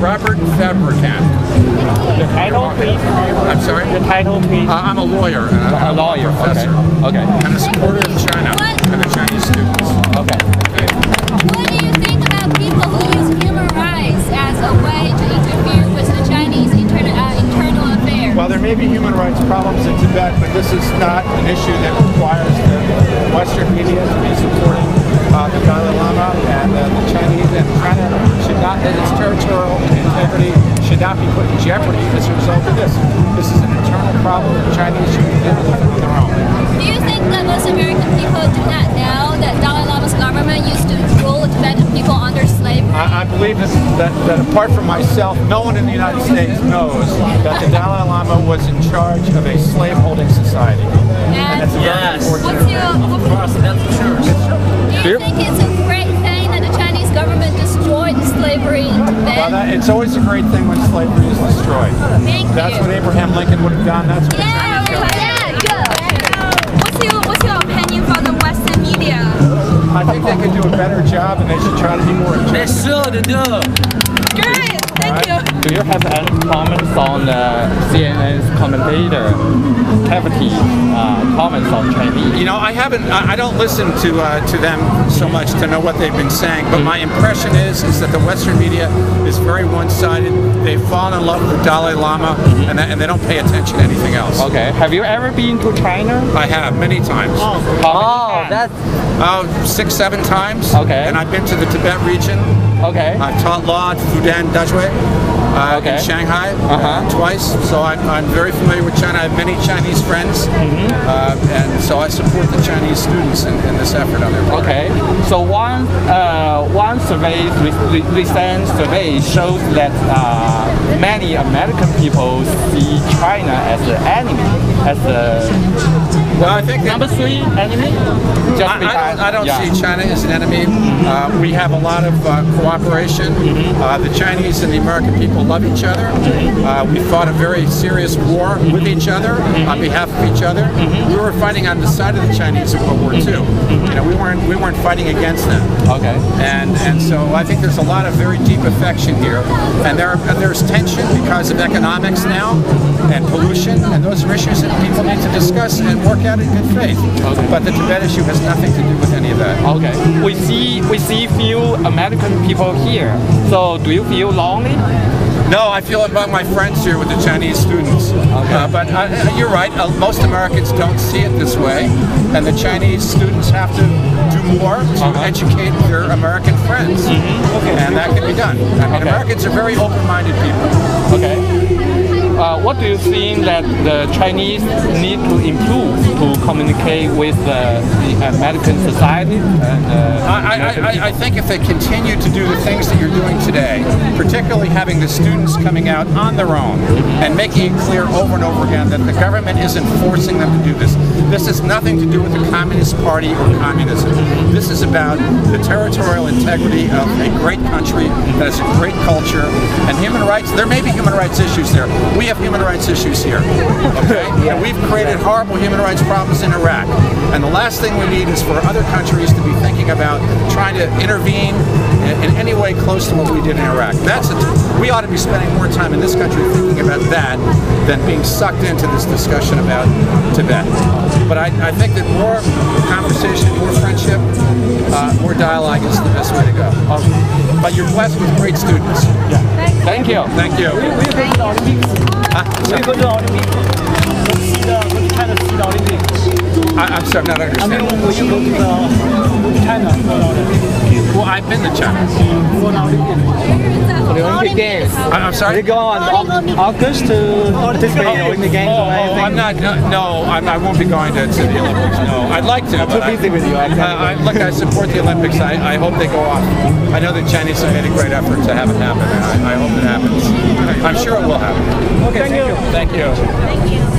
Robert Fabricant. The title, please. I'm sorry? The title, please. I'm a lawyer. And A lawyer, professor. okay. And a supporter of China and the Chinese students. Okay. What do you think about people who use human rights as a way to interfere with the Chinese internal affairs? Well, there may be human rights problems in Tibet, but this is not an issue that requires the Western media to be supporting the Dalai Lama and the Chinese. And China should not, its territorial integrity should not be put in jeopardy as a result of this. This is an internal problem. The Chinese should be dealing with it on their own. Do you think that most American people do not know that Dalai Lama's government used to rule Tibetan people under slavery? I believe that apart from myself, no one in the United States knows that the Dalai Lama was in charge of a slave-holding society. And that's a very important do you think it's a great thing that the Chinese government destroyed slavery in Tibet? Well, it's always a great thing when slavery is destroyed. That's what Abraham Lincoln would have done. That's what What's your opinion from the Western media? I think they could do a better job, and they should try to be more objective. Great, thank you. Do you have any comments on CNN's commentator cavity comments on Chinese? You know, I don't listen to them so much to know what they've been saying, but my impression is that the Western media is very one-sided. They've fallen in love with the Dalai Lama, and they don't pay attention to anything else. Okay. Have you ever been to China? I have, many times. That's 6, 7 times. Okay. And I've been to the Tibet region. okay. I've taught law at Fudan Dajue in Shanghai twice, so I'm very familiar with China. I have many Chinese friends, and so I support the Chinese students in this effort on their part. Okay, so one survey, recent survey shows that many American people see China as the enemy, as the I think number 3 enemy. I don't see China as an enemy. We have a lot of cooperation. The Chinese and the American people love each other. We fought a very serious war with each other on behalf of each other. We were fighting on the side of the Chinese in World War II. You know, we weren't fighting against them. Okay. And so I think there's a lot of very deep affection here, and there's tension because of economics now and pollution, and those are issues that people need to discuss and work out in good faith. Okay. But the Tibet issue has nothing to do with any of that. Okay. We see few American people here. So do you feel lonely? No, I feel among my friends here with the Chinese students. Okay. But you're right, most Americans don't see it this way, and the Chinese students have to do more to educate their American friends. And that can be done. I mean, Americans are very open-minded people. Okay. What do you think that the Chinese need to improve to communicate with the American society? I think if they continue to do the things that you're doing today, particularly having the students coming out on their own and making it clear over and over again that the government isn't forcing them to do this. This has nothing to do with the Communist Party or communism. This is about the territorial integrity of a great country that has a great culture and human rights. There may be human rights issues there. We have human rights issues here. Okay? And we've created horrible human rights problems in Iraq. And the last thing we need is for other countries to be thinking about trying to intervene in any way close to what we did in Iraq. We ought to be spending more time in this country thinking about that than being sucked into this discussion about Tibet. But I think that more conversation, more friendship, more dialogue is the best way to go. But you're blessed with great students. Yeah. Thank you. Thank you. We go to the Olympics. We go to the Olympics. We'll China see the Olympics. I'm sorry, I'm not I understanding. mean, will you go to China for the Olympics? Well, I've been to China. For the Olympics. For the Olympic Games. I'm sorry? You go on August to participate in the Olympic Games or anything? I'm not. No, I won't be going to the Olympics. No, I'd like to. I'm too busy with you. Look, I support the Olympics. I hope they go off. I know the Chinese have made a great effort to have it happen, and I hope it happens. I'm sure it will happen. Okay, thank you. Thank you. Thank you.